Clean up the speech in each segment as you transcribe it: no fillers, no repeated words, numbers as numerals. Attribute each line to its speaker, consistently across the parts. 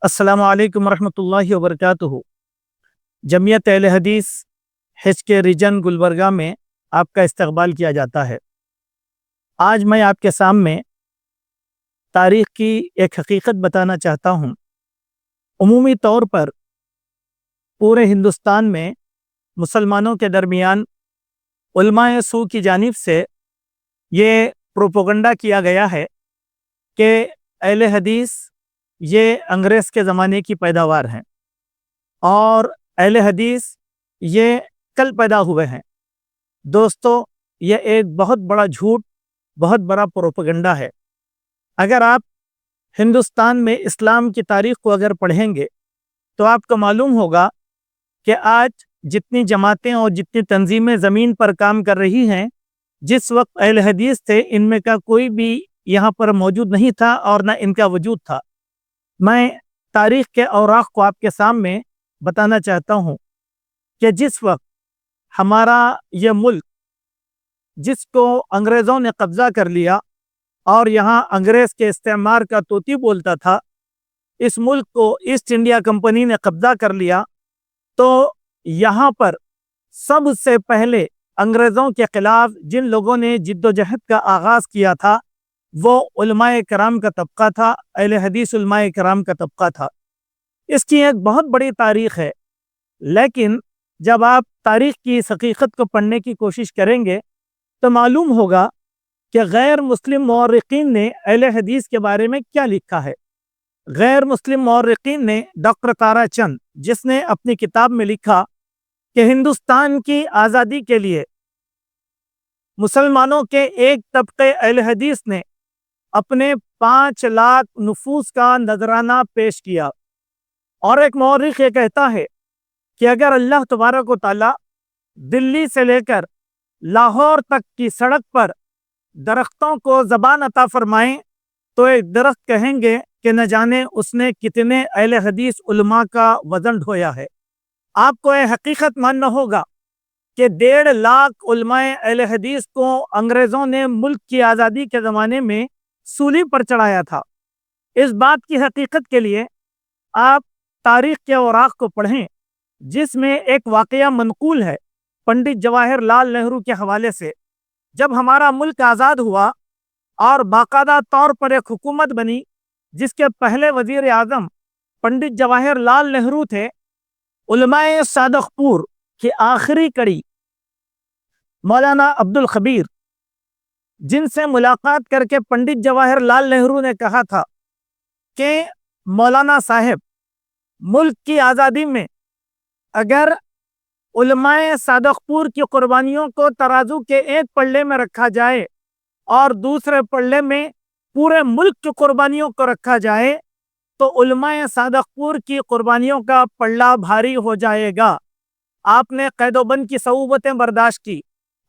Speaker 1: السلام علیکم ورحمۃ اللہ وبرکاتہ۔ جمعیت اہل حدیث ہیچ کے ریجن گلبرگہ میں آپ کا استقبال کیا جاتا ہے۔ آج میں آپ کے سامنے تاریخ کی ایک حقیقت بتانا چاہتا ہوں۔ عمومی طور پر پورے ہندوستان میں مسلمانوں کے درمیان علماء سو کی جانب سے یہ پروپیگنڈا کیا گیا ہے کہ اہل حدیث یہ انگریز کے زمانے کی پیداوار ہیں اور اہل حدیث یہ کل پیدا ہوئے ہیں۔ دوستو، یہ ایک بہت بڑا جھوٹ، بہت بڑا پروپیگنڈا ہے۔ اگر آپ ہندوستان میں اسلام کی تاریخ کو اگر پڑھیں گے تو آپ کو معلوم ہوگا کہ آج جتنی جماعتیں اور جتنی تنظیمیں زمین پر کام کر رہی ہیں، جس وقت اہل حدیث تھے ان میں کا کوئی بھی یہاں پر موجود نہیں تھا اور نہ ان کا وجود تھا۔ میں تاریخ کے اوراق کو آپ کے سامنے بتانا چاہتا ہوں کہ جس وقت ہمارا یہ ملک جس کو انگریزوں نے قبضہ کر لیا اور یہاں انگریز کے استعمار کا طوطی بولتا تھا، اس ملک کو ایسٹ انڈیا کمپنی نے قبضہ کر لیا، تو یہاں پر سب سے پہلے انگریزوں کے خلاف جن لوگوں نے جد و جہد کا آغاز کیا تھا وہ علماء کرام کا طبقہ تھا، اہل حدیث علماء کرام کا طبقہ تھا۔ اس کی ایک بہت بڑی تاریخ ہے، لیکن جب آپ تاریخ کی اس حقیقت کو پڑھنے کی کوشش کریں گے تو معلوم ہوگا کہ غیر مسلم مورخین نے اہل حدیث کے بارے میں کیا لکھا ہے۔ غیر مسلم مورخین نے ڈاکٹر تارا چند، جس نے اپنی کتاب میں لکھا کہ ہندوستان کی آزادی کے لیے مسلمانوں کے ایک طبقے اہل حدیث نے اپنے 5 لاکھ نفوس کا نذرانہ پیش کیا، اور ایک مورخ یہ کہتا ہے کہ اگر اللہ تبارک و تعالی دلی سے لے کر لاہور تک کی سڑک پر درختوں کو زبان عطا فرمائیں تو ایک درخت کہیں گے کہ نہ جانے اس نے کتنے اہل حدیث علماء کا وزن ڈھویا ہے۔ آپ کو یہ حقیقت ماننا ہوگا کہ 1.5 لاکھ علماء اہل حدیث کو انگریزوں نے ملک کی آزادی کے زمانے میں سولی پر چڑھایا تھا۔ اس بات کی حقیقت کے لیے آپ تاریخ کے اوراق کو پڑھیں، جس میں ایک واقعہ منقول ہے پنڈت جواہر لال نہرو کے حوالے سے۔ جب ہمارا ملک آزاد ہوا اور باقاعدہ طور پر ایک حکومت بنی جس کے پہلے وزیر اعظم پنڈت جواہر لال نہرو تھے، علماء صادق پور کی آخری کڑی مولانا عبدالخبیر، جن سے ملاقات کر کے پنڈت جواہر لال نہرو نے کہا تھا کہ مولانا صاحب، ملک کی آزادی میں اگر علماء صادق پور کی قربانیوں کو ترازو کے ایک پلڑے میں رکھا جائے اور دوسرے پلڑے میں پورے ملک کی قربانیوں کو رکھا جائے تو علماء صادق پور کی قربانیوں کا پلڑا بھاری ہو جائے گا۔ آپ نے قید و بند کی صعوبتیں برداشت کی،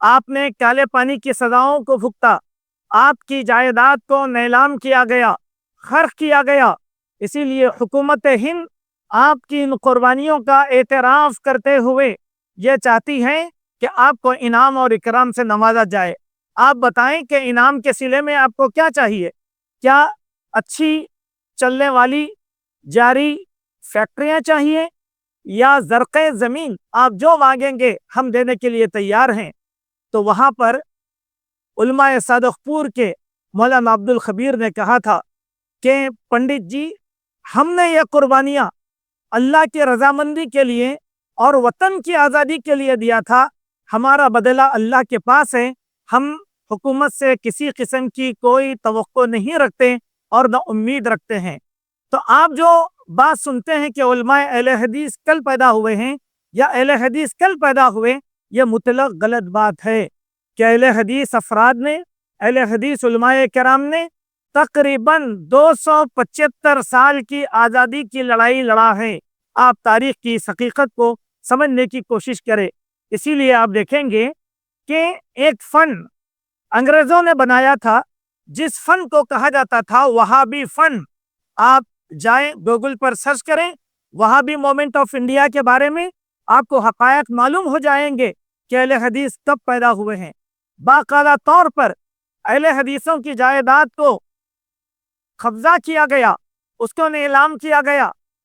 Speaker 1: آپ نے کالے پانی کی سزاؤں کو بھگتا، آپ کی جائیداد کو نیلام کیا گیا، خرچ کیا گیا۔ اسی لیے حکومت ہند آپ کی ان قربانیوں کا اعتراف کرتے ہوئے یہ چاہتی ہے کہ آپ کو انعام اور اکرام سے نوازا جائے۔ آپ بتائیں کہ انعام کے صلے میں آپ کو کیا چاہیے؟ کیا اچھی چلنے والی جاری فیکٹریاں چاہیے یا زرقِ زمین؟ آپ جو مانگیں گے ہم دینے کے لیے تیار ہیں۔ تو وہاں پر علماء صادق پور کے مولانا عبدالخبیر نے کہا تھا کہ پنڈت جی، ہم نے یہ قربانیاں اللہ کی رضامندی کے لیے اور وطن کی آزادی کے لیے دیا تھا، ہمارا بدلہ اللہ کے پاس ہے، ہم حکومت سے کسی قسم کی کوئی توقع نہیں رکھتے اور نہ امید رکھتے ہیں۔ تو آپ جو بات سنتے ہیں کہ علماء اہل حدیث کل پیدا ہوئے ہیں یا اہل حدیث کل پیدا ہوئے، یہ مطلق غلط بات ہے کہ اہل حدیث افراد نے، اہل حدیث علماء کرام نے تقریباً 275 سال کی آزادی کی لڑائی لڑا ہے۔ آپ تاریخ کی اس حقیقت کو سمجھنے کی کوشش کریں۔ اسی لیے آپ دیکھیں گے کہ ایک فن انگریزوں نے بنایا تھا جس فن کو کہا جاتا تھا وہابی فن۔ آپ جائیں گوگل پر سرچ کریں وہابی موومنٹ آف انڈیا کے بارے میں، آپ کو حقائق معلوم ہو جائیں گے کہ اہل حدیث کب پیدا ہوئے ہیں۔ باقاعدہ طور پر اہل حدیثوں کی جائیداد کو قبضہ کیا گیا، اس کو نیلام کیا گیا،